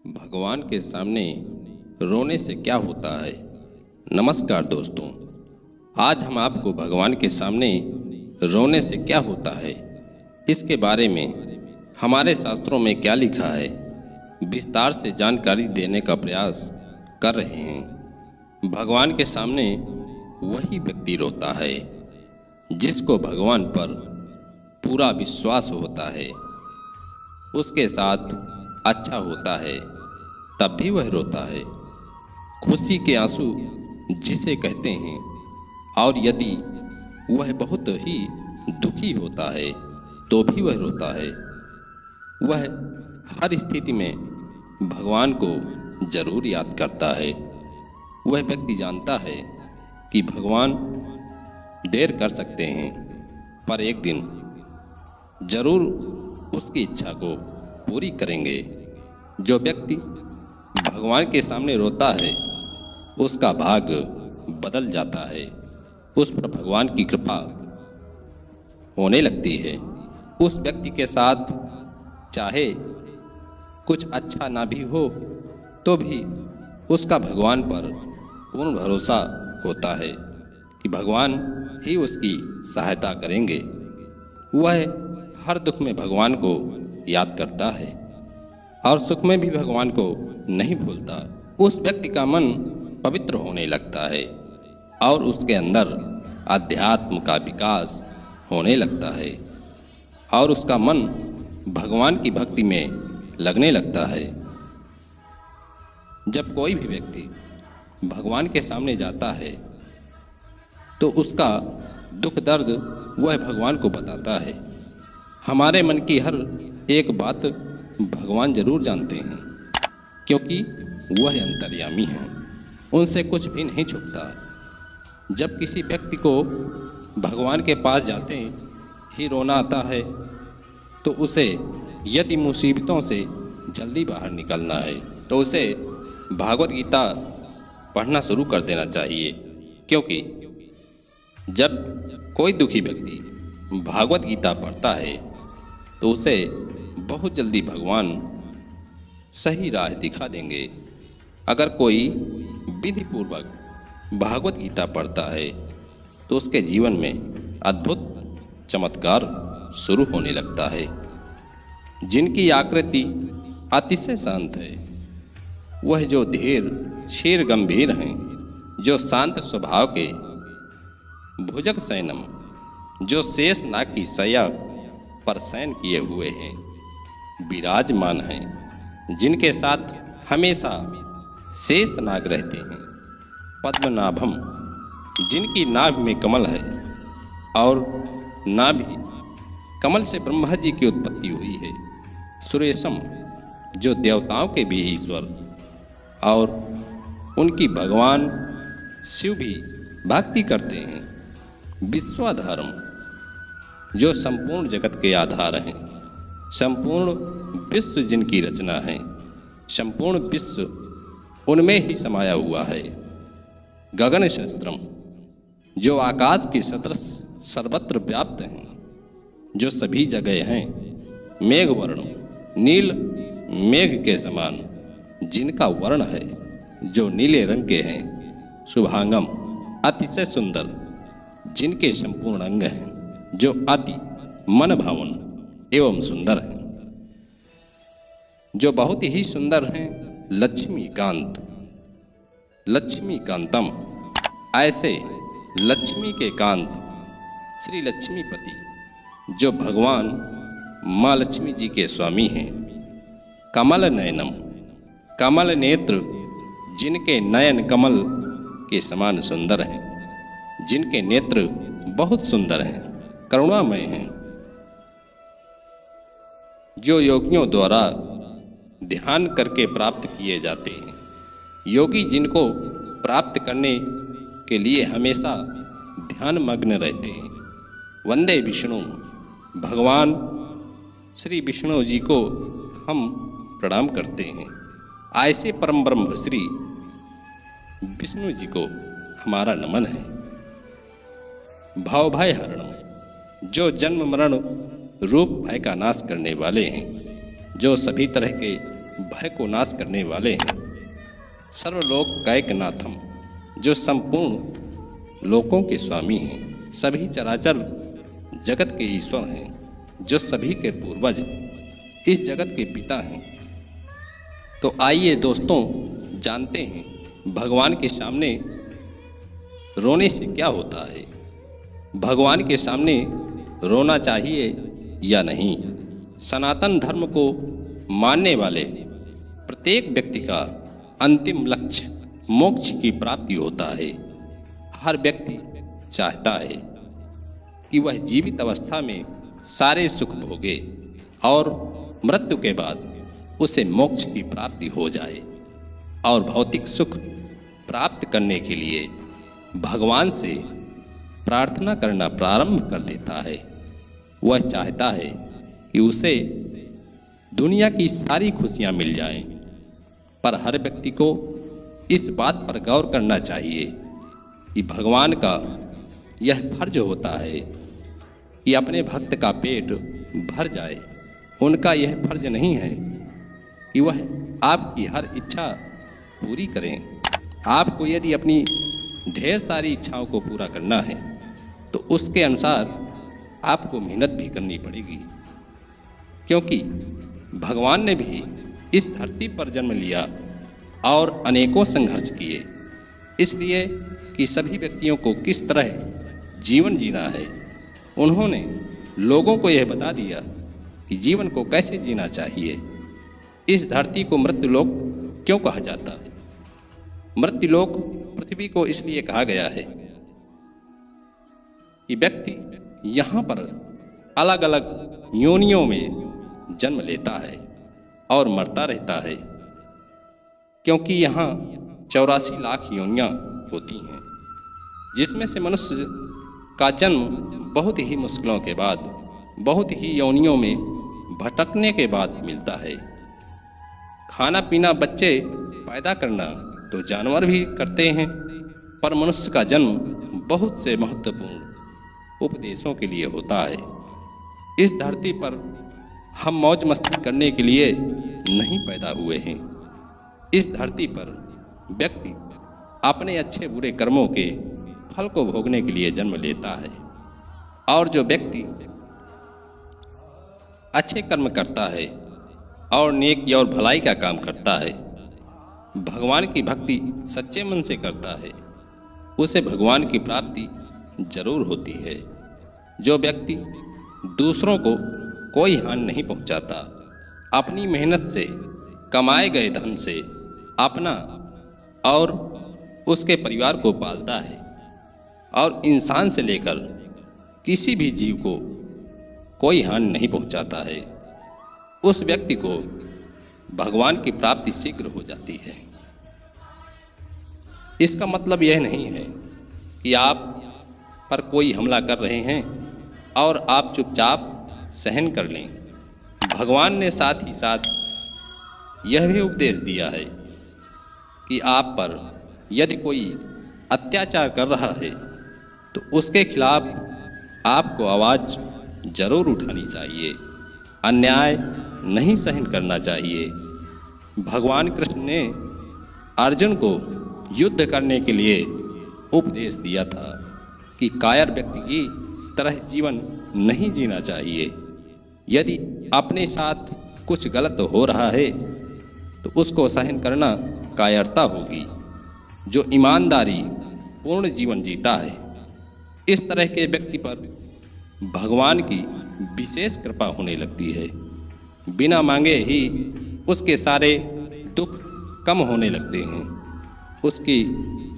भगवान के सामने रोने से क्या होता है। नमस्कार दोस्तों, आज हम आपको भगवान के सामने रोने से क्या होता है इसके बारे में हमारे शास्त्रों में क्या लिखा है विस्तार से जानकारी देने का प्रयास कर रहे हैं। भगवान के सामने वही व्यक्ति रोता है जिसको भगवान पर पूरा विश्वास होता है, उसके साथ अच्छा होता है तब भी वह रोता है। खुशी के आंसू जिसे कहते हैं, और यदि वह बहुत ही दुखी होता है तो भी वह रोता है। वह हर स्थिति में भगवान को जरूर याद करता है। वह व्यक्ति जानता है कि भगवान देर कर सकते हैं पर एक दिन जरूर उसकी इच्छा को पूरी करेंगे। जो व्यक्ति भगवान के सामने रोता है उसका भाग बदल जाता है, उस पर भगवान की कृपा होने लगती है। उस व्यक्ति के साथ चाहे कुछ अच्छा ना भी हो तो भी उसका भगवान पर पूर्ण भरोसा होता है कि भगवान ही उसकी सहायता करेंगे। वह हर दुख में भगवान को याद करता है और सुख में भी भगवान को नहीं भूलता। उस व्यक्ति का मन पवित्र होने लगता है और उसके अंदर अध्यात्म का विकास होने लगता है और उसका मन भगवान की भक्ति में लगने लगता है। जब कोई भी व्यक्ति भगवान के सामने जाता है तो उसका दुख दर्द वह भगवान को बताता है। हमारे मन की हर एक बात भगवान जरूर जानते हैं क्योंकि वह अंतर्यामी हैं, उनसे कुछ भी नहीं छुपता। जब किसी व्यक्ति को भगवान के पास जाते ही रोना आता है तो उसे यदि मुसीबतों से जल्दी बाहर निकलना है तो उसे भागवत गीता पढ़ना शुरू कर देना चाहिए, क्योंकि जब कोई दुखी व्यक्ति भागवत गीता पढ़ता है तो उसे बहुत जल्दी भगवान सही राह दिखा देंगे। अगर कोई विधि पूर्वक भागवत गीता पढ़ता है तो उसके जीवन में अद्भुत चमत्कार शुरू होने लगता है। जिनकी आकृति अतिशय शांत है, वह जो धीर क्षीर गंभीर हैं, जो शांत स्वभाव के भुजग सैनम, जो शेष नाग की शैया पर शयन किए हुए हैं, विराजमान हैं, जिनके साथ हमेशा शेष नाग रहते हैं, पद्मनाभम, जिनकी नाभि में कमल है और नाभि कमल से ब्रह्मा जी की उत्पत्ति हुई है, सुरेशम, जो देवताओं के भी ईश्वर और उनकी भगवान शिव भी भक्ति करते हैं, विश्वाधारम, जो संपूर्ण जगत के आधार हैं, संपूर्ण विश्व जिनकी रचना है, संपूर्ण विश्व उनमें ही समाया हुआ है, गगन शस्त्रम, जो आकाश की सदृश सर्वत्र व्याप्त हैं, जो सभी जगह हैं, मेघ वर्ण, नील मेघ के समान जिनका वर्ण है, जो नीले रंग के हैं, शुभांगम, अतिशय सुंदर, जिनके संपूर्ण अंग हैं, जो अति मन भावन एवं सुंदर हैं, जो बहुत ही सुंदर हैं, लक्ष्मीकांत, लक्ष्मीकांतम, ऐसे लक्ष्मी के कांत श्री लक्ष्मीपति, जो भगवान माँ लक्ष्मी जी के स्वामी हैं, कमल नयनम, कमल नेत्र, जिनके नयन कमल के समान सुंदर हैं, जिनके नेत्र बहुत सुंदर हैं, करुणामय हैं, जो योगियों द्वारा ध्यान करके प्राप्त किए जाते हैं। योगी जिनको प्राप्त करने के लिए हमेशा ध्यान मग्न रहते हैं। वंदे विष्णु, भगवान श्री विष्णु जी को हम प्रणाम करते हैं। ऐसे परम ब्रह्म श्री विष्णु जी को हमारा नमन है। भाव भय हरणम, जो जन्म मरण रूप भय का नाश करने वाले हैं, जो सभी तरह के भय को नाश करने वाले हैं। सर्वलोक कैकनाथम, जो संपूर्ण लोकों के स्वामी हैं, सभी चराचर जगत के ईश्वर हैं, जो सभी के पूर्वज इस जगत के पिता हैं। तो आइए दोस्तों, जानते हैं भगवान के सामने रोने से क्या होता है। भगवान के सामने रोना चाहिए या नहीं। सनातन धर्म को मानने वाले प्रत्येक व्यक्ति का अंतिम लक्ष्य मोक्ष की प्राप्ति होता है। हर व्यक्ति चाहता है कि वह जीवित अवस्था में सारे सुख भोगे और मृत्यु के बाद उसे मोक्ष की प्राप्ति हो जाए, और भौतिक सुख प्राप्त करने के लिए भगवान से प्रार्थना करना प्रारंभ कर देता है। वह चाहता है कि उसे दुनिया की सारी खुशियां मिल जाएं, पर हर व्यक्ति को इस बात पर गौर करना चाहिए कि भगवान का यह फर्ज होता है कि अपने भक्त का पेट भर जाए। उनका यह फर्ज नहीं है कि वह आपकी हर इच्छा पूरी करें। आपको यदि अपनी ढेर सारी इच्छाओं को पूरा करना है तो उसके अनुसार आपको मेहनत भी करनी पड़ेगी, क्योंकि भगवान ने भी इस धरती पर जन्म लिया और अनेकों संघर्ष किए, इसलिए कि सभी व्यक्तियों को किस तरह जीवन जीना है। उन्होंने लोगों को यह बता दिया कि जीवन को कैसे जीना चाहिए। इस धरती को मृत्युलोक क्यों कहा जाता है? मृत्युलोक पृथ्वी को इसलिए कहा गया है कि व्यक्ति यहाँ पर अलग अलग योनियों में जन्म लेता है और मरता रहता है, क्योंकि यहाँ 84 लाख योनियाँ होती हैं, जिसमें से मनुष्य का जन्म बहुत ही मुश्किलों के बाद, बहुत ही योनियों में भटकने के बाद मिलता है। खाना पीना, बच्चे पैदा करना तो जानवर भी करते हैं, पर मनुष्य का जन्म बहुत से महत्वपूर्ण उपदेशों के लिए होता है। इस धरती पर हम मौज मस्ती करने के लिए नहीं पैदा हुए हैं। इस धरती पर व्यक्ति अपने अच्छे बुरे कर्मों के फल को भोगने के लिए जन्म लेता है, और जो व्यक्ति अच्छे कर्म करता है और नेकी और भलाई का काम करता है, भगवान की भक्ति सच्चे मन से करता है, उसे भगवान की प्राप्ति जरूर होती है। जो व्यक्ति दूसरों को कोई हानि नहीं पहुंचाता, अपनी मेहनत से कमाए गए धन से अपना और उसके परिवार को पालता है, और इंसान से लेकर किसी भी जीव को कोई हानि नहीं पहुंचाता है, उस व्यक्ति को भगवान की प्राप्ति शीघ्र हो जाती है। इसका मतलब यह नहीं है कि आप पर कोई हमला कर रहे हैं और आप चुपचाप सहन कर लें। भगवान ने साथ ही साथ यह भी उपदेश दिया है कि आप पर यदि कोई अत्याचार कर रहा है तो उसके खिलाफ आपको आवाज़ जरूर उठानी चाहिए, अन्याय नहीं सहन करना चाहिए। भगवान कृष्ण ने अर्जुन को युद्ध करने के लिए उपदेश दिया था कि कायर व्यक्ति की तरह जीवन नहीं जीना चाहिए। यदि अपने साथ कुछ गलत हो रहा है तो उसको सहन करना कायरता होगी। जो ईमानदारी पूर्ण जीवन जीता है, इस तरह के व्यक्ति पर भगवान की विशेष कृपा होने लगती है। बिना मांगे ही उसके सारे दुख कम होने लगते हैं। उसकी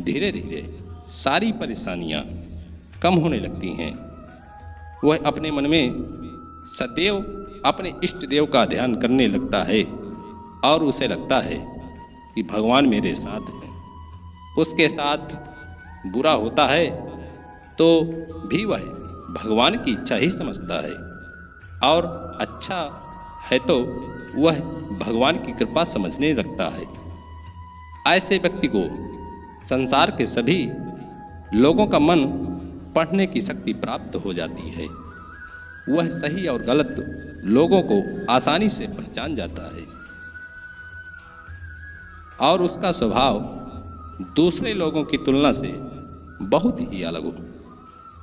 धीरे धीरे सारी परेशानियां कम होने लगती हैं। वह अपने मन में सदैव अपने इष्ट देव का ध्यान करने लगता है और उसे लगता है कि भगवान मेरे साथ है। उसके साथ बुरा होता है तो भी वह भगवान की इच्छा ही समझता है, और अच्छा है तो वह भगवान की कृपा समझने लगता है। ऐसे व्यक्ति को संसार के सभी लोगों का मन पढ़ने की शक्ति प्राप्त हो जाती है। वह सही और गलत लोगों को आसानी से पहचान जाता है। और उसका स्वभाव दूसरे लोगों की तुलना से बहुत ही अलग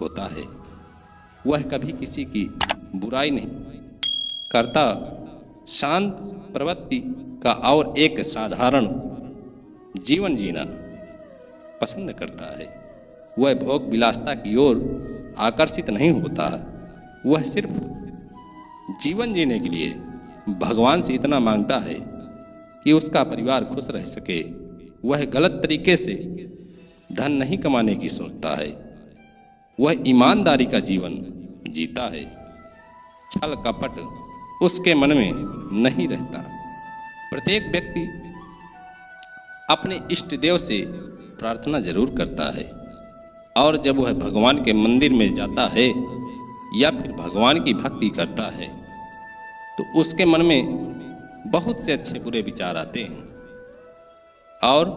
होता है। वह कभी किसी की बुराई नहीं करता, शांत प्रवृत्ति का और एक साधारण जीवन जीना पसंद करता है। वह भोग विलासता की ओर आकर्षित नहीं होता, वह सिर्फ जीवन जीने के लिए भगवान से इतना मांगता है कि उसका परिवार खुश रह सके। वह गलत तरीके से धन नहीं कमाने की सोचता है, वह ईमानदारी का जीवन जीता है। छल कपट उसके मन में नहीं रहता। प्रत्येक व्यक्ति अपने इष्ट देव से प्रार्थना जरूर करता है, और जब वह भगवान के मंदिर में जाता है या फिर भगवान की भक्ति करता है तो उसके मन में बहुत से अच्छे बुरे विचार आते हैं, और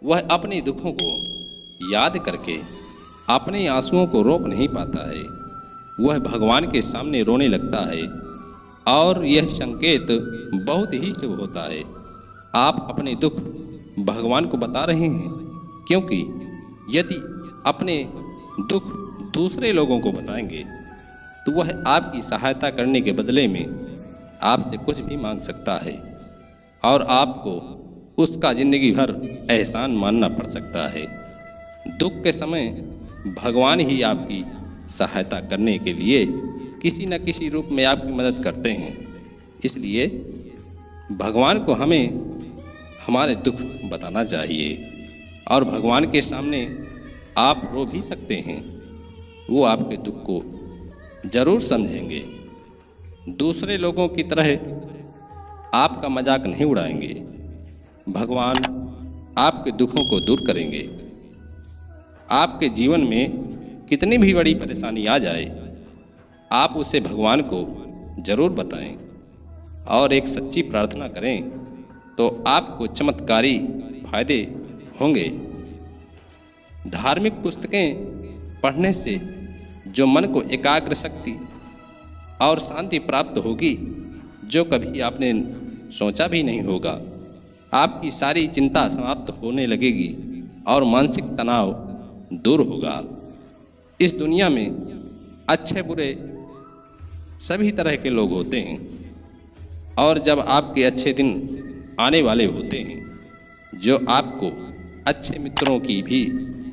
वह अपने दुखों को याद करके अपने आंसुओं को रोक नहीं पाता है। वह भगवान के सामने रोने लगता है, और यह संकेत बहुत ही शुभ होता है। आप अपने दुख भगवान को बता रहे हैं, क्योंकि यदि अपने दुख दूसरे लोगों को बताएंगे तो वह आपकी सहायता करने के बदले में आपसे कुछ भी मांग सकता है, और आपको उसका जिंदगी भर एहसान मानना पड़ सकता है। दुख के समय भगवान ही आपकी सहायता करने के लिए किसी न किसी रूप में आपकी मदद करते हैं। इसलिए भगवान को हमें हमारे दुख बताना चाहिए, और भगवान के सामने आप रो भी सकते हैं। वो आपके दुख को जरूर समझेंगे। दूसरे लोगों की तरह आपका मजाक नहीं उड़ाएंगे। भगवान आपके दुखों को दूर करेंगे। आपके जीवन में कितनी भी बड़ी परेशानी आ जाए, आप उसे भगवान को जरूर बताएं और एक सच्ची प्रार्थना करें, तो आपको चमत्कारी फायदे होंगे। धार्मिक पुस्तकें पढ़ने से जो मन को एकाग्र शक्ति और शांति प्राप्त होगी, जो कभी आपने सोचा भी नहीं होगा। आपकी सारी चिंता समाप्त होने लगेगी और मानसिक तनाव दूर होगा। इस दुनिया में अच्छे बुरे सभी तरह के लोग होते हैं, और जब आपके अच्छे दिन आने वाले होते हैं, जो आपको अच्छे मित्रों की भी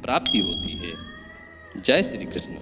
प्राप्ति होती है। जय श्री कृष्ण।